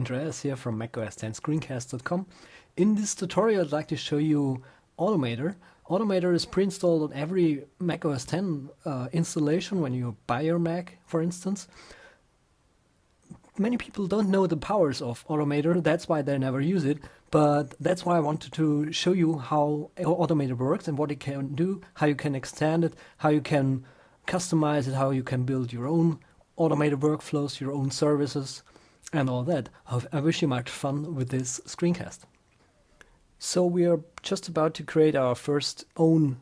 Andreas here from macOS 10 screencast.com. In this tutorial I'd like to show you Automator. Automator is pre-installed on every macOS 10 installation when you buy your Mac, for instance. Many people don't know the powers of Automator, that's why they never use it, but that's why I wanted to show you how Automator works and what it can do, how you can extend it, how you can customize it, how you can build your own Automator workflows, your own services, and all that. I wish you much fun with this screencast. So we are just about to create our first own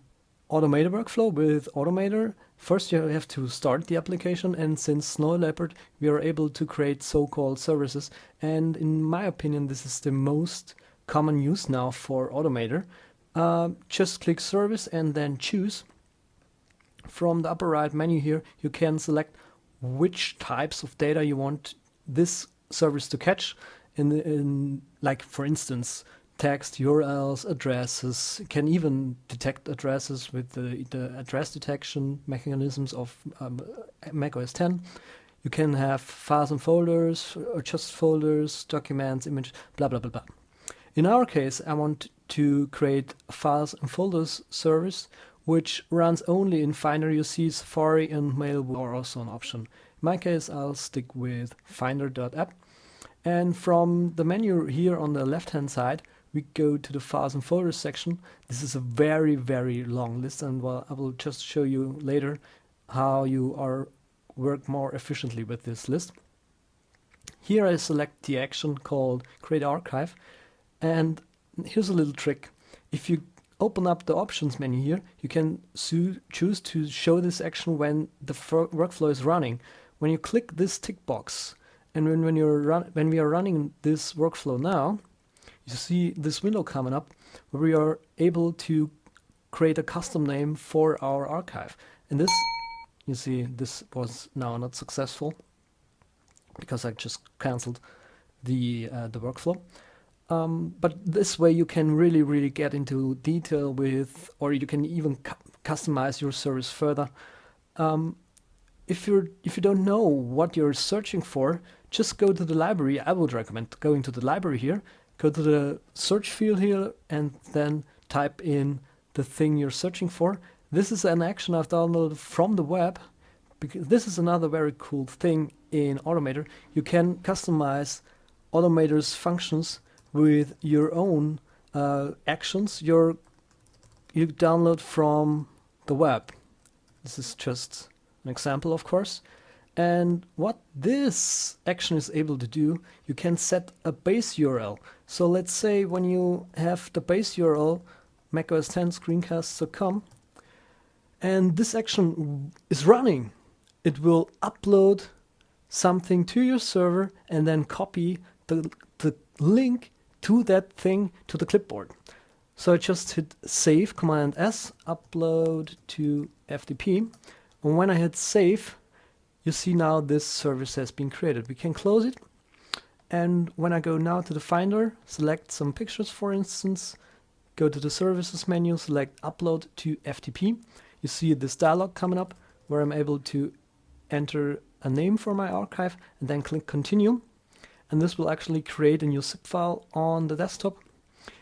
Automator workflow with Automator. First you have to start the application, and since Snow Leopard we are able to create so-called services, and in my opinion this is the most common use now for Automator. Just click service and then choose. From the upper right menu here you can select which types of data you want this service to catch, like for instance text, URLs, addresses. It can even detect addresses with the address detection mechanisms of macOS 10. You can have files and folders, or just folders, documents, images, blah blah blah blah. In our case I want to create a files and folders service which runs only in Finder. You see Safari and Mail are also an option. In my case I'll stick with finder.app, and from the menu here on the left hand side we go to the files and folders section. This is a very long list, and I will just show you later how you work more efficiently with this list. Here I select the action called create archive, and here's a little trick. If you open up the options menu here, you can choose to show this action when the workflow is running. When you click this tick box, and when we are running this workflow now, you see this window coming up where we are able to create a custom name for our archive. And this, you see, this was now not successful because I just cancelled the workflow. But this way you can really get into detail with, or you can even customize your service further. If you don't know what you're searching for, just go to the library. I would recommend going to the library here. Go to the search field here and then type in the thing you're searching for. This is an action I've downloaded from the web, because this is another very cool thing in Automator. You can customize Automator's functions with your own actions you download from the web. This is just an example, of course. And what this action is able to do, you can set a base URL. So let's say when you have the base URL macOS 10 screencast.com, and this action is running, it will upload something to your server and then copy the link to that thing to the clipboard. So I just hit save, Command S, upload to FTP, and when I hit save, you see now this service has been created. We can close it, and when I go now to the Finder, select some pictures for instance, go to the services menu, select upload to FTP. You see this dialog coming up where I'm able to enter a name for my archive and then click continue, and this will actually create a new zip file on the desktop.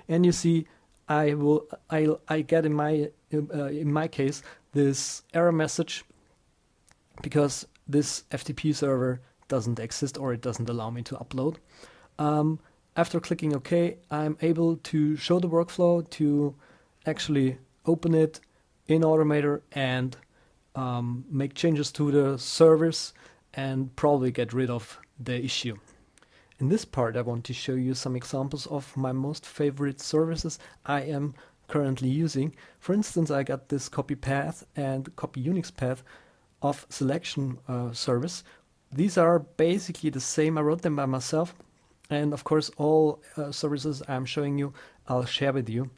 And you see I get in my case this error message because this FTP server doesn't exist, or it doesn't allow me to upload. After clicking OK, I'm able to show the workflow, to actually open it in Automator and make changes to the service and probably get rid of the issue. In this part I want to show you some examples of my most favorite services I am currently using. For instance, I got this copy path and copy Unix path of selection service. These are basically the same. I wrote them by myself, and of course all services I'm showing you I'll share with you.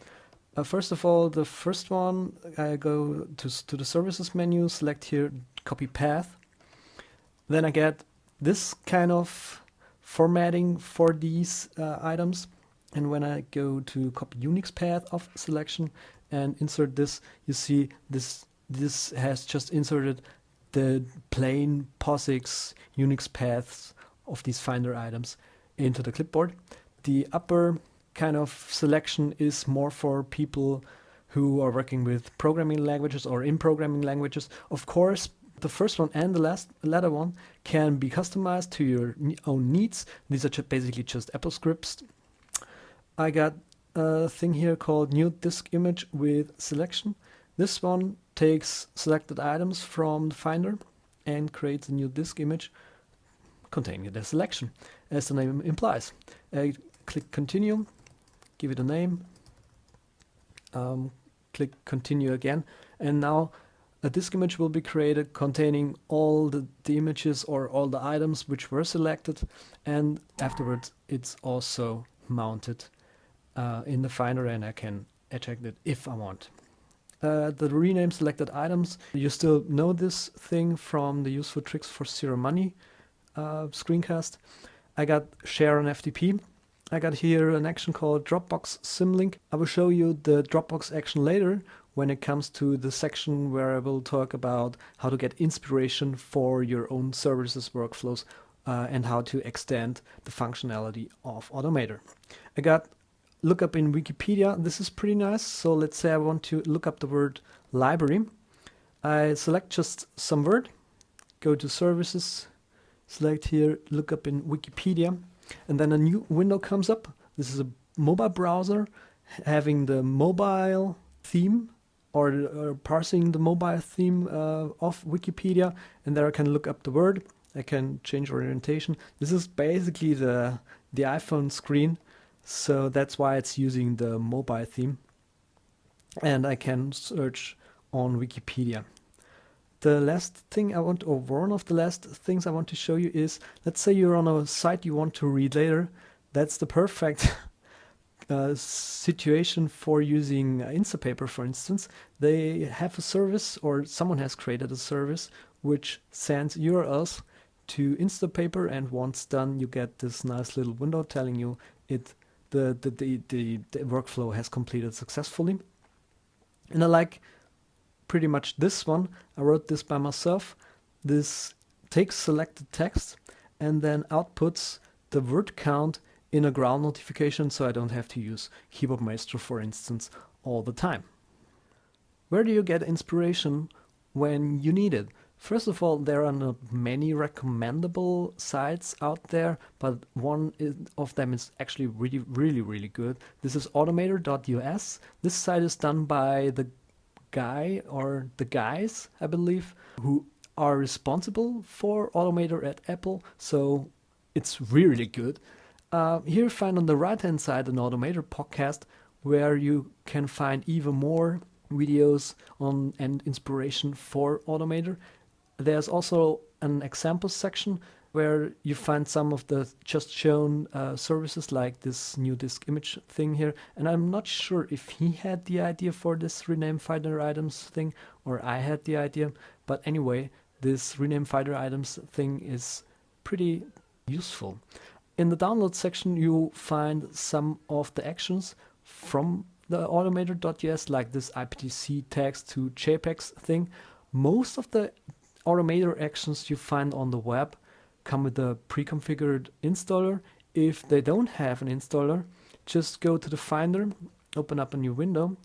First of all, the first one, I go to the services menu, select here copy path. Then I get this kind of formatting for these items, and when I go to copy Unix path of selection and insert this, you see this has just inserted the plain POSIX Unix paths of these Finder items. into the clipboard. The upper kind of selection is more for people who are working with programming languages or in programming languages. Of course, the first one and the latter one can be customized to your own needs. These are basically just Apple scripts. I got a thing here called new disk image with selection. This one takes selected items from the Finder and creates a new disk image containing the selection, as the name implies. Click continue, give it a name, click continue again, and now a disk image will be created containing all the images or all the items which were selected, and afterwards it's also mounted in the Finder, and I can eject it if I want. The rename selected items, you still know this thing from the Useful Tricks for Zero Money screencast. I got share on FTP. I got here an action called Dropbox Symlink. I will show you the Dropbox action later when it comes to the section where I will talk about how to get inspiration for your own services workflows and how to extend the functionality of Automator. I got lookup in Wikipedia. This is pretty nice. So let's say I want to look up the word library. I select just some word, go to services, select here lookup in Wikipedia, and then a new window comes up. This is a mobile browser having the mobile theme or parsing the mobile theme of Wikipedia, and there I can look up the word. I can change orientation. This is basically the iPhone screen, so that's why it's using the mobile theme, and I can search on Wikipedia. The last thing I want, or one of the last things I want to show you is, let's say you're on a site you want to read later. That's the perfect situation for using Instapaper, for instance. They have a service, or someone has created a service which sends URLs to Instapaper, and once done you get this nice little window telling you the workflow has completed successfully. And I like pretty much this one. I wrote this by myself. This takes selected text and then outputs the word count in a ground notification, so I don't have to use Keyboard Maestro, for instance, all the time. Where do you get inspiration when you need it? First of all, there are not many recommendable sites out there, but one of them is actually really good. This is automator.us. This site is done by the guy or the guys, I believe, who are responsible for Automator at Apple, so it's really good. Here you find on the right hand side an Automator podcast where you can find even more videos on and inspiration for Automator. There's also an example section where you find some of the just shown services, like this new disk image thing here. And I'm not sure if he had the idea for this rename Finder items thing or I had the idea. But anyway, this rename Finder items thing is pretty useful. In the download section, you find some of the actions from the automator.js, like this IPTC text to JPEGs thing. Most of the Automator actions you find on the web come with a pre-configured installer. If they don't have an installer, just go to the Finder, open up a new window,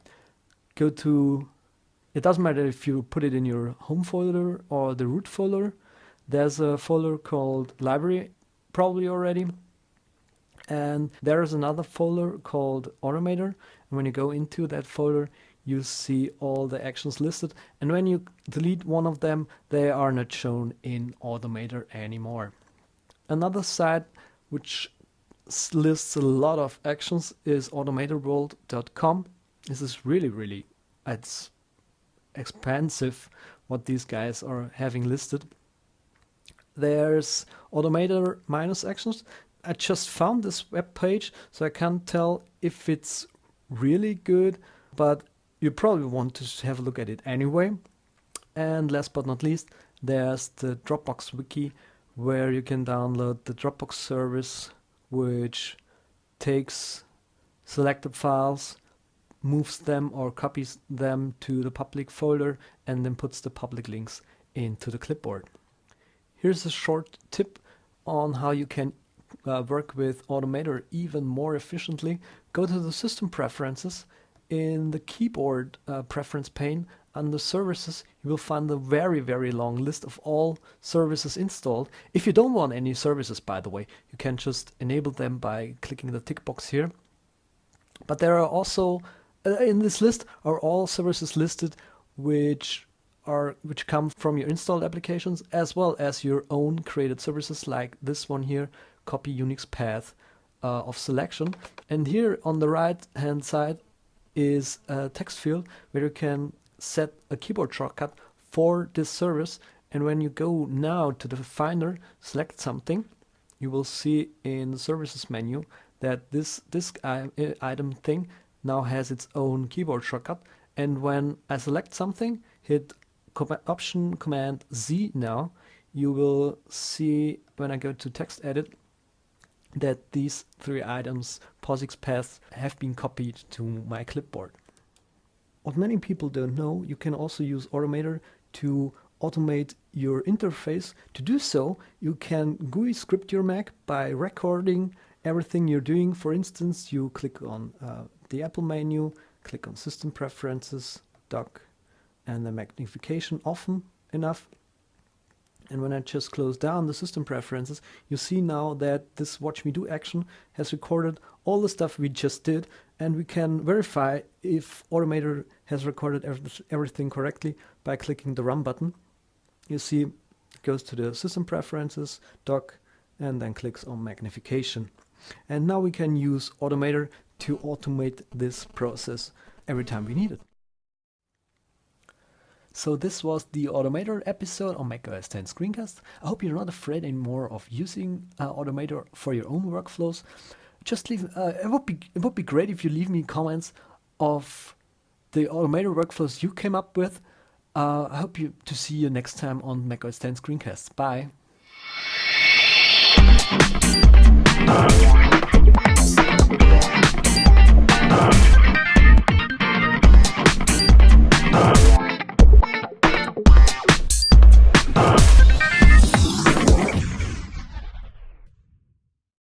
go to, it doesn't matter if you put it in your home folder or the root folder. There's a folder called library, probably already, and there's another folder called Automator, and when you go into that folder you see all the actions listed, and when you delete one of them, they are not shown in Automator anymore. Another site which lists a lot of actions is automatorworld.com. This is really, it's expensive what these guys are having listed. There's Automator minus actions. I just found this web page, so I can't tell if it's really good, but you probably want to have a look at it anyway. And last but not least, there's the Dropbox wiki, where you can download the Dropbox service, which takes selected files, moves them or copies them to the public folder, and then puts the public links into the clipboard. Here's a short tip on how you can work with Automator even more efficiently, go to the System Preferences. In the keyboard preference pane under Services, you will find a very, very long list of all services installed. If you don't want any services, by the way, you can just enable them by clicking the tick box here. But there are also, in this list, are all services listed which come from your installed applications, as well as your own created services, like this one here, copy Unix path of selection. And here on the right hand side is a text field where you can set a keyboard shortcut for this service. And when you go now to the Finder, select something, you will see in the Services menu that this item thing now has its own keyboard shortcut. And when I select something, hit Option Command Z now, you will see when I go to Text Edit that these 3 items, POSIX paths, have been copied to my clipboard. What many people don't know, you can also use Automator to automate your interface. To do so, you can GUI script your Mac by recording everything you're doing. For instance, you click on the Apple menu, click on System Preferences, Dock, and the magnification often enough. And when I just close down the System Preferences, you see now that this Watch Me Do action has recorded all the stuff we just did, and we can verify if Automator has recorded everything correctly by clicking the Run button. You see it goes to the System Preferences, Dock, and then clicks on Magnification. And now we can use Automator to automate this process every time we need it. So this was the Automator episode on macOS 10 Screencast. I hope you're not afraid anymore of using Automator for your own workflows. Just leave. It would be great if you leave me comments of the Automator workflows you came up with. I hope to see you next time on macOS 10 Screencast. Bye.